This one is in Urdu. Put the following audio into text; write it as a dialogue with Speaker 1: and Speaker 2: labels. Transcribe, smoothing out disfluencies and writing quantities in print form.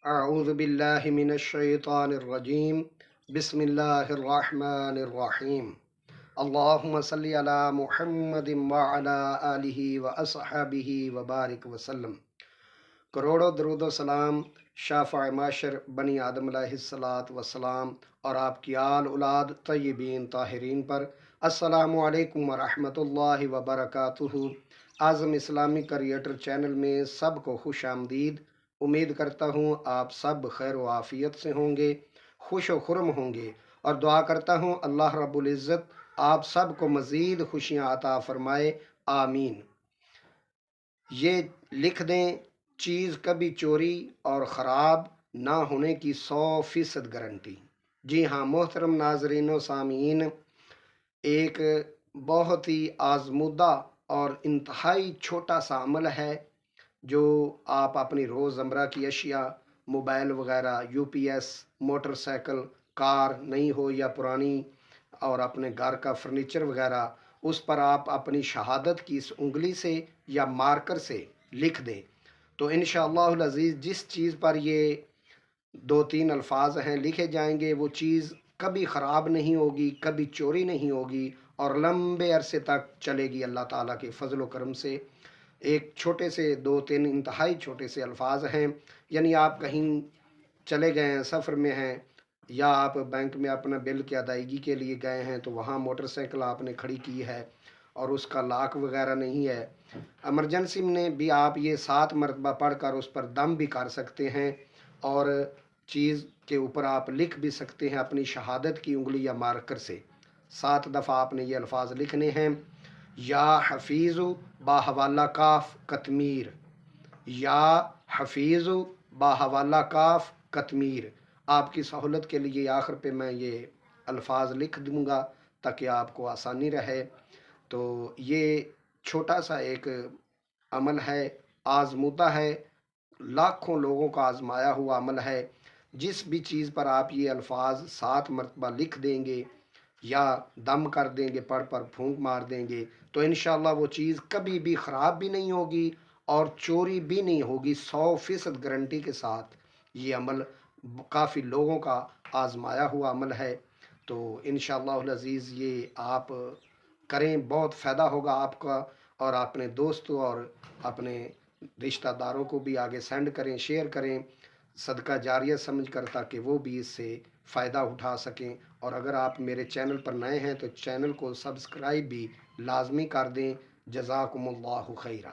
Speaker 1: أعوذ بالله من الشيطان الرجيم بسم الله الرحمن الرحيم اللهم صل على محمد وعلى آله وأصحابه وبارك وسلم۔ کروڑوں درود و سلام شافع معاشر بنی آدم علیہ الصلاۃ والسلام اور آپ کی آل اولاد طیبین طاہرین پر۔ السلام علیکم ورحمۃ اللہ وبرکاتہ۔ اعظم اسلامی کریٹر چینل میں سب کو خوش آمدید۔ امید کرتا ہوں آپ سب خیر و عافیت سے ہوں گے، خوش و خرم ہوں گے، اور دعا کرتا ہوں اللہ رب العزت آپ سب کو مزید خوشیاں عطا فرمائے، آمین۔ یہ لکھ دیں، چیز کبھی چوری اور خراب نہ ہونے کی 100% گارنٹی۔ جی ہاں محترم ناظرین و سامعین، ایک بہت ہی آزمودہ اور انتہائی چھوٹا سا عمل ہے جو آپ اپنی روزمرہ کی اشیاء، موبائل وغیرہ، یو پی ایس، موٹر سائیکل، کار نئی ہو یا پرانی، اور اپنے گھر کا فرنیچر وغیرہ، اس پر آپ اپنی شہادت کی اس انگلی سے یا مارکر سے لکھ دیں تو انشاءاللہ العزیز جس چیز پر یہ 2-3 الفاظ ہیں لکھے جائیں گے وہ چیز کبھی خراب نہیں ہوگی، کبھی چوری نہیں ہوگی، اور لمبے عرصے تک چلے گی اللہ تعالیٰ کے فضل و کرم سے۔ ایک چھوٹے سے 2-3 انتہائی چھوٹے سے الفاظ ہیں، یعنی آپ کہیں چلے گئے ہیں، سفر میں ہیں، یا آپ بینک میں اپنا بل کی ادائیگی کے لیے گئے ہیں تو وہاں موٹر سائیکل آپ نے کھڑی کی ہے اور اس کا لاک وغیرہ نہیں ہے، ایمرجنسی میں بھی آپ یہ 7 مرتبہ پڑھ کر اس پر دم بھی کر سکتے ہیں، اور چیز کے اوپر آپ لکھ بھی سکتے ہیں اپنی شہادت کی انگلی یا مارکر سے۔ 7 دفعہ آپ نے یہ الفاظ لکھنے ہیں، یا حفیظ با حوالہ کاف قطمیر، یا حفیظ با حوالہ کاف قطمیر۔ آپ کی سہولت کے لیے آخر پہ میں یہ الفاظ لکھ دوں گا تاکہ آپ کو آسانی رہے۔ تو یہ چھوٹا سا ایک عمل ہے، آزمودہ ہے، لاکھوں لوگوں کا آزمایا ہوا عمل ہے۔ جس بھی چیز پر آپ یہ الفاظ 7 مرتبہ لکھ دیں گے یا دم کر دیں گے، پڑھ پر پھونک مار دیں گے، تو انشاءاللہ وہ چیز کبھی بھی خراب بھی نہیں ہوگی اور چوری بھی نہیں ہوگی، 100% گارنٹی کے ساتھ۔ یہ عمل کافی لوگوں کا آزمایا ہوا عمل ہے، تو انشاءاللہ العزیز یہ آپ کریں، بہت فائدہ ہوگا آپ کا، اور اپنے دوستوں اور اپنے رشتہ داروں کو بھی آگے سینڈ کریں، شیئر کریں، صدقہ جاریہ سمجھ کر، تاکہ وہ بھی اس سے فائدہ اٹھا سکیں۔ اور اگر آپ میرے چینل پر نئے ہیں تو چینل کو سبسکرائب بھی لازمی کر دیں۔ جزاکم اللہ خیرہ۔